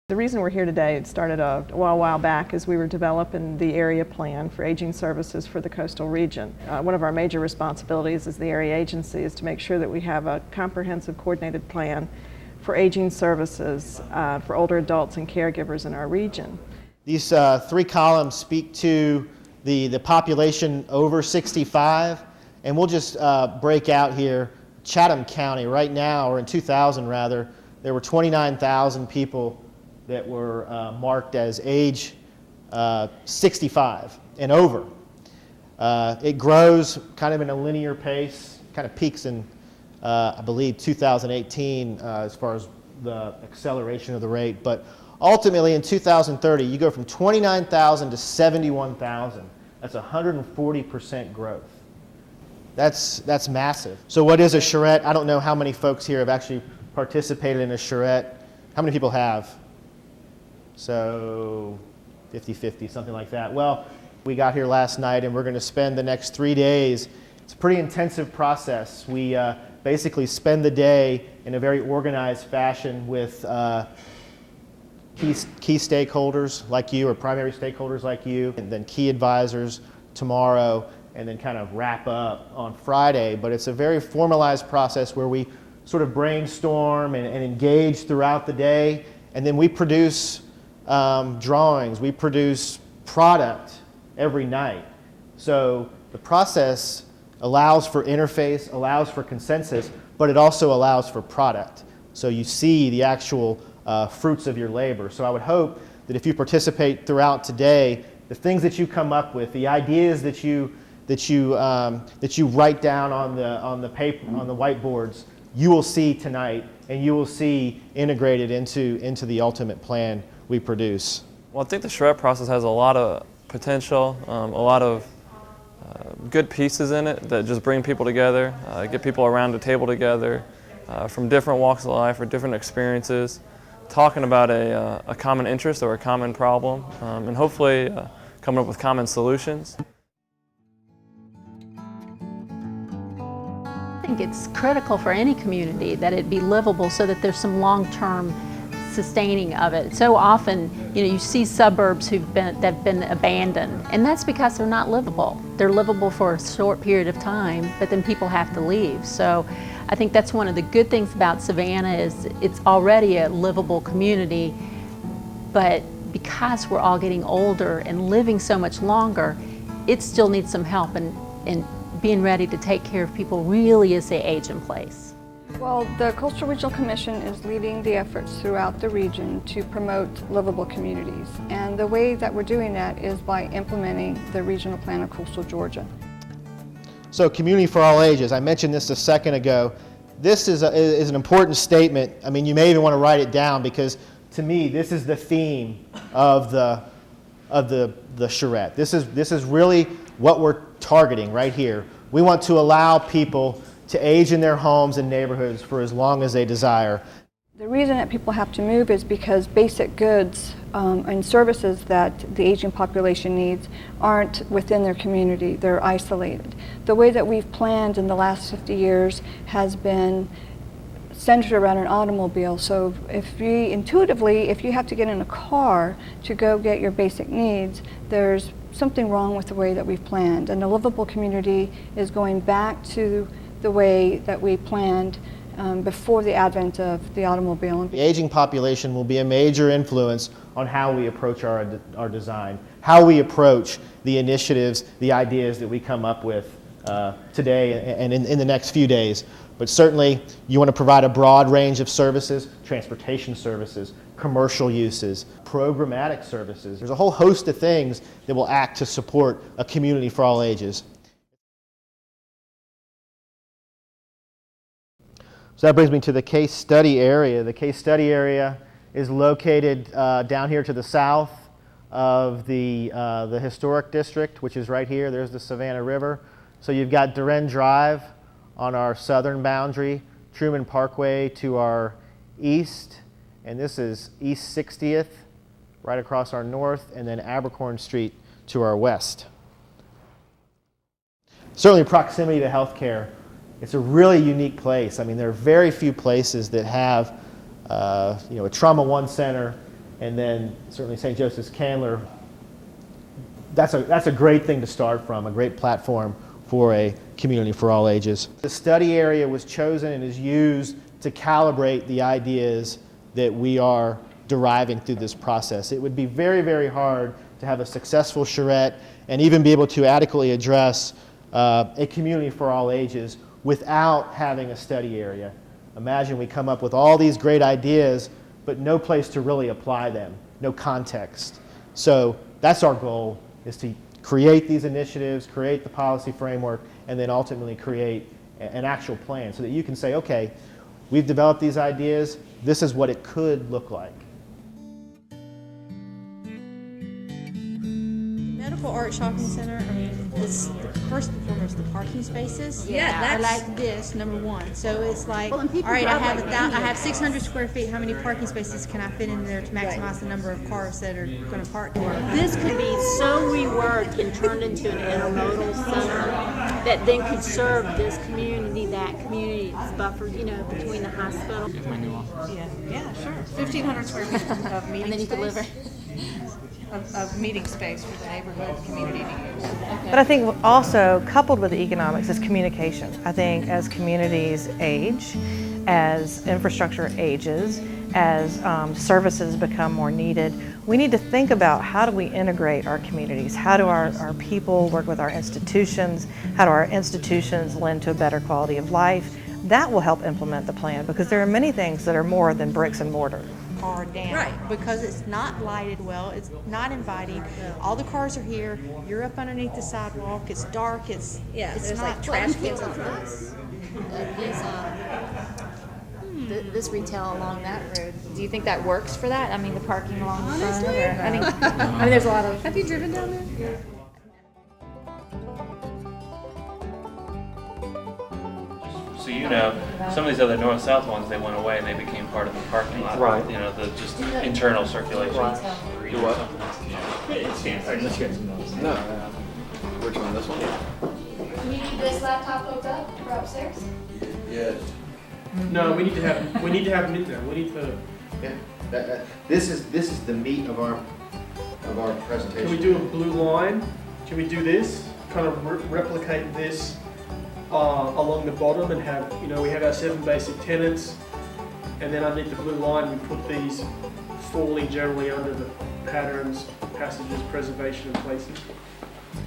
The reason we're here today, it started a while back as we were developing the area plan for aging services for the coastal region. One of our major responsibilities as the area agency is to make sure that we have a comprehensive coordinated plan for aging services for older adults and caregivers in our region. These three columns speak to the population over 65, and we'll just break out here. Chatham County right now, or in 2000 rather, there were 29,000 people that were marked as age 65 and over. It grows kind of in a linear pace, kind of peaks in, I believe, 2018 as far as the acceleration of the rate. But ultimately in 2030, you go from 29,000 to 71,000. That's 140% growth. That's massive. So what is a charrette? I don't know how many folks here have actually participated in a charrette. How many people have? So 50-50, something like that. Well, we got here last night and we're going to spend the next 3 days. It's a pretty intensive process. We basically spend the day in a very organized fashion with key stakeholders like you, or primary stakeholders like you, and then key advisors tomorrow, and then kind of wrap up on Friday. But it's a very formalized process where we sort of brainstorm and engage throughout the day, and then we produce drawings, we produce product every night. So the process allows for interface, allows for consensus, but it also allows for product. So you see the actual fruits of your labor. So I would hope that if you participate throughout today, the things that you come up with, the ideas that you write down on the paper, on the whiteboards, you will see tonight, and you will see integrated into the ultimate plan we produce. Well, I think the Charrette process has a lot of potential, a lot of good pieces in it that just bring people together, get people around the table together from different walks of life or different experiences, talking about a common interest or a common problem, and hopefully coming up with common solutions. I think it's critical for any community that it be livable so that there's some long-term sustaining of it. So often, you see suburbs that have been abandoned, and that's because they're not livable. They're livable for a short period of time, but then people have to leave. So I think that's one of the good things about Savannah is it's already a livable community, but because we're all getting older and living so much longer, it still needs some help in being ready to take care of people really as they age in place. Well, the Coastal Regional Commission is leading the efforts throughout the region to promote livable communities. And the way that we're doing that is by implementing the Regional Plan of Coastal Georgia. So community for all ages, I mentioned this a second ago. This is an important statement. I mean, you may even want to write it down, because to me, this is the theme of the charrette. This is really what we're targeting right here. We want to allow people to age in their homes and neighborhoods for as long as they desire. The reason that people have to move is because basic goods and services that the aging population needs aren't within their community. They're isolated. The way that we've planned in the last 50 years has been centered around an automobile. So if you have to get in a car to go get your basic needs, there's something wrong with the way that we've planned. And a livable community is going back to the way that we planned before the advent of the automobile. The aging population will be a major influence on how we approach our design, how we approach the initiatives, the ideas that we come up with today and in the next few days. But certainly, you want to provide a broad range of services, transportation services, commercial uses, programmatic services. There's a whole host of things that will act to support a community for all ages. So that brings me to the case study area. The case study area is located down here to the south of the historic district, which is right here. There's the Savannah River. So you've got Duren Drive on our southern boundary, Truman Parkway to our east, and this is East 60th right across our north, and then Abercorn Street to our west. Certainly proximity to healthcare. It's a really unique place. I mean, there are very few places that have a Trauma One Center, and then certainly St. Joseph's Candler. That's a great thing to start from, a great platform for a community for all ages. The study area was chosen and is used to calibrate the ideas that we are deriving through this process. It would be very, very hard to have a successful charrette and even be able to adequately address a community for all ages without having a study area. Imagine we come up with all these great ideas, but no place to really apply them, no context. So that's our goal, is to create these initiatives, create the policy framework, and then ultimately create an actual plan so that you can say, okay, we've developed these ideas, this is what it could look like. Medical Art Shopping Center, I mean, it's first and foremost the parking spaces. Yeah, I like this, number one. So it's like, Well, and people all right, I drive have like I have 600 square feet. How many parking spaces can I fit in there to maximize the number of cars that are going to park there? This could be so reworked and turned into an intermodal center that then could serve this community, that community. It's buffered, between the hospital. Yeah, sure. 1,500 square feet of meeting And then you could live of meeting space for the neighborhood community to use. But I think also coupled with the economics is communication. I think as communities age, as infrastructure ages, as services become more needed, we need to think about how do we integrate our communities? How do our people work with our institutions? How do our institutions lend to a better quality of life? That will help implement the plan, because there are many things that are more than bricks and mortar. Car down because it's not lighted well, it's not inviting. All the cars are here, you're up underneath the sidewalk, it's dark, it's there's not like trash cans on this. This retail along that road. Do you think that works for that? I mean, the parking along the front. I mean, there's a lot of. Have you driven down there? So some of these other north-south ones, they went away and they became part of the parking lot. Right. The just internal circulation. Right. Do what? No. Which one? This one? You need this laptop hooked up for upstairs? Yes. No, we need to have them in there. We need to. Yeah. This is the meat of our presentation. Can we do a blue line? Can we do this? Kind of replicate this along the bottom and have we have our 7 basic tenets, and then underneath the blue line we put these falling generally under the patterns, passages, preservation, and places,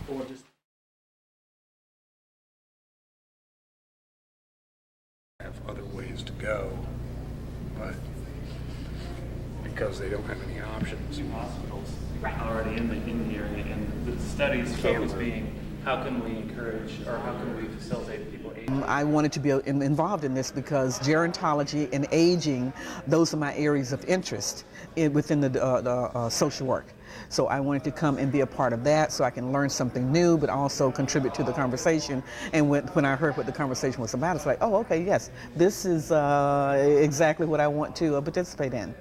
or just. Have other ways to go, but because they don't have any options. Hospitals already in the area, and the study's focus being how can we encourage or how can we facilitate people aging? I wanted to be involved in this because gerontology and aging, those are my areas of interest within the social work. So I wanted to come and be a part of that so I can learn something new, but also contribute to the conversation. And when I heard what the conversation was about, it's like, oh, okay, yes, this is exactly what I want to participate in.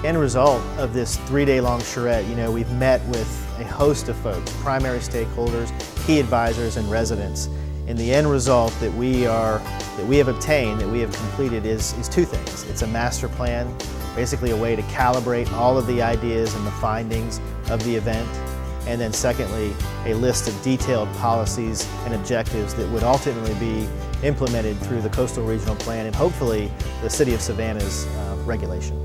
End result of this 3-day-long charrette, we've met with a host of folks, primary stakeholders, key advisors, and residents. And the end result that we have obtained, that we have completed is two things. It's a master plan, basically a way to calibrate all of the ideas and the findings of the event. And then secondly, a list of detailed policies and objectives that would ultimately be implemented through the Coastal Regional Plan and hopefully the City of Savannah's regulation.